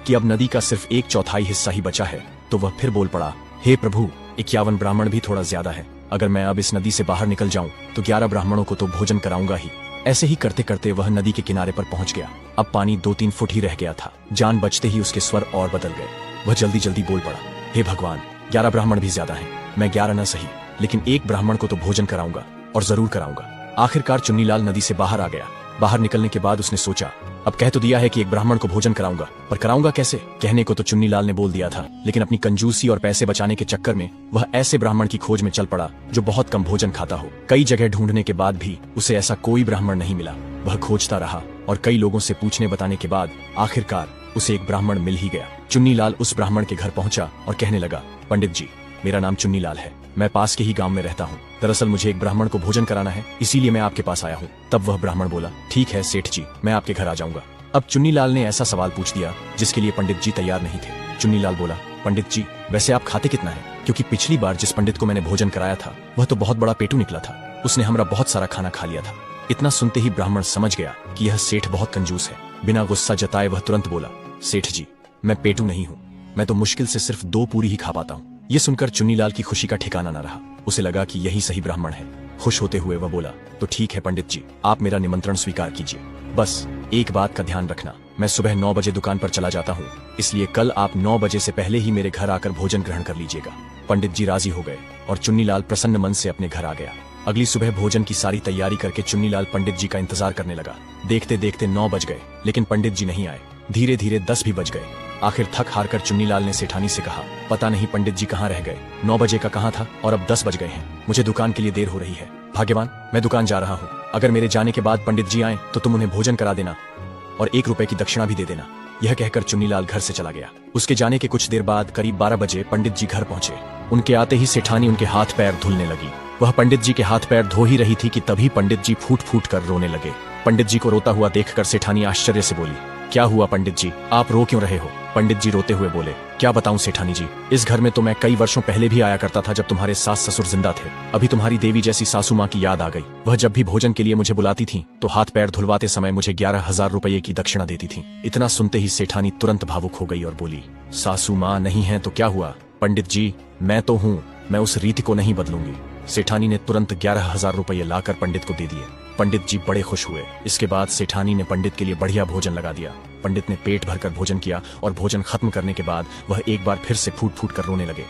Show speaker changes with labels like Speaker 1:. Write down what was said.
Speaker 1: कि अब नदी का सिर्फ 1/4 हिस्सा ही बचा है तो वह फिर बोल पड़ा, हे प्रभु, 51 ब्राह्मण भी थोड़ा ज्यादा है। अगर मैं अब इस नदी से बाहर निकल जाऊं तो 11 ब्राह्मणों को तो भोजन कराऊंगा ही। ऐसे ही करते करते वह नदी के किनारे पर पहुंच गया। अब पानी 2-3 फुट ही रह गया था। जान बचते ही उसके स्वर और बदल गए। वह जल्दी जल्दी बोल पड़ा, हे भगवान, 11 ब्राह्मण भी ज्यादा हैं। मैं 11 न सही, लेकिन एक ब्राह्मण को तो भोजन कराऊंगा, और जरूर कराऊंगा। आखिरकार चुन्नीलाल नदी से बाहर आ गया। बाहर निकलने के बाद उसने सोचा, अब कह तो दिया है कि एक ब्राह्मण को भोजन कराऊंगा, पर कराऊंगा कैसे? कहने को तो चुन्नीलाल ने बोल दिया था, लेकिन अपनी कंजूसी और पैसे बचाने के चक्कर में वह ऐसे ब्राह्मण की खोज में चल पड़ा जो बहुत कम भोजन खाता हो। कई जगह ढूंढने के बाद भी उसे ऐसा कोई ब्राह्मण नहीं मिला। वह खोजता रहा और कई लोगों से पूछने बताने के बाद आखिरकार उसे एक ब्राह्मण मिल ही गया। चुन्नीलाल उस ब्राह्मण के घर पहुंचा और कहने लगा, पंडित जी, मेरा नाम चुन्नीलाल है। मैं पास के ही गांव में रहता हूँ। दरअसल मुझे एक ब्राह्मण को भोजन कराना है, इसीलिए मैं आपके पास आया हूँ। तब वह ब्राह्मण बोला, ठीक है सेठ जी, मैं आपके घर आ जाऊंगा। अब चुन्नीलाल ने ऐसा सवाल पूछ दिया जिसके लिए पंडित जी तैयार नहीं थे। चुन्नीलाल बोला, पंडित जी, वैसे आप खाते कितना है? क्योंकि पिछली बार जिस पंडित को मैंने भोजन कराया था वह तो बहुत बड़ा पेटू निकला था। उसने हमारा बहुत सारा खाना खा लिया था। इतना सुनते ही ब्राह्मण समझ गया कि यह सेठ बहुत कंजूस है। बिना गुस्सा जताए वह तुरंत बोला, सेठ जी, मैं पेटू नहीं हूँ, मैं तो मुश्किल से सिर्फ 2 पूरी ही खा पाता हूँ। ये सुनकर चुन्नीलाल की खुशी का ठिकाना न रहा। उसे लगा कि यही सही ब्राह्मण है। खुश होते हुए वह बोला, तो ठीक है पंडित जी, आप मेरा निमंत्रण स्वीकार कीजिए। बस एक बात का ध्यान रखना, मैं सुबह 9 बजे दुकान पर चला जाता हूँ, इसलिए कल आप 9 बजे से पहले ही मेरे घर आकर भोजन ग्रहण कर लीजिएगा। पंडित जी राजी हो गए और चुन्नीलाल प्रसन्न मन से अपने घर आ गया। अगली सुबह भोजन की सारी तैयारी करके चुन्नीलाल पंडित जी का इंतजार करने लगा। देखते देखते 9 बज गए, लेकिन पंडित जी नहीं आए। धीरे धीरे 10 भी बज गए। आखिर थक हार कर चुन्नीलाल ने सेठानी से कहा, पता नहीं पंडित जी कहाँ रह गए। 9 बजे का कहाँ था और अब 10 बज गए हैं। मुझे दुकान के लिए देर हो रही है। भाग्यवान, मैं दुकान जा रहा हूँ। अगर मेरे जाने के बाद पंडित जी आए तो तुम उन्हें भोजन करा देना और 1 रुपए की दक्षिणा भी दे देना। यह कहकर चुन्नीलाल घर से चला गया। उसके जाने के कुछ देर बाद करीब 12 बजे पंडित जी घर पहुंचे। उनके आते ही सेठानी उनके हाथ पैर धुलने लगी। वह पंडित जी के हाथ पैर धो ही रही थी कि तभी पंडित जी फूट फूट कर रोने लगे। पंडित जी को रोता हुआ देखकर सेठानी आश्चर्य से बोली, क्या हुआ पंडित जी, आप रो क्यों रहे हो? पंडित जी रोते हुए बोले, क्या बताऊं सेठानी जी, इस घर में तो मैं कई वर्षों पहले भी आया करता था जब तुम्हारे सास ससुर जिंदा थे। अभी तुम्हारी देवी जैसी सासू माँ की याद आ गई। वह जब भी भोजन के लिए मुझे बुलाती थी तो हाथ पैर धुलवाते समय मुझे 11,000 रुपये की दक्षिणा देती थी। इतना सुनते ही सेठानी तुरंत भावुक हो गई और बोली, सासू माँ नहीं है तो क्या हुआ? पंडित जी, मैं तो हूँ, मैं उस रीति को नहीं बदलूंगी। सेठानी ने तुरंत 11,000 रुपये लाकर पंडित को दे दिए। पंडित जी बड़े खुश हुए। इसके बाद सेठानी ने पंडित के लिए बढ़िया भोजन लगा दिया। पंडित ने पेट भरकर भोजन किया और भोजन खत्म करने के बाद वह एक बार फिर से फूट फूट कर रोने लगे।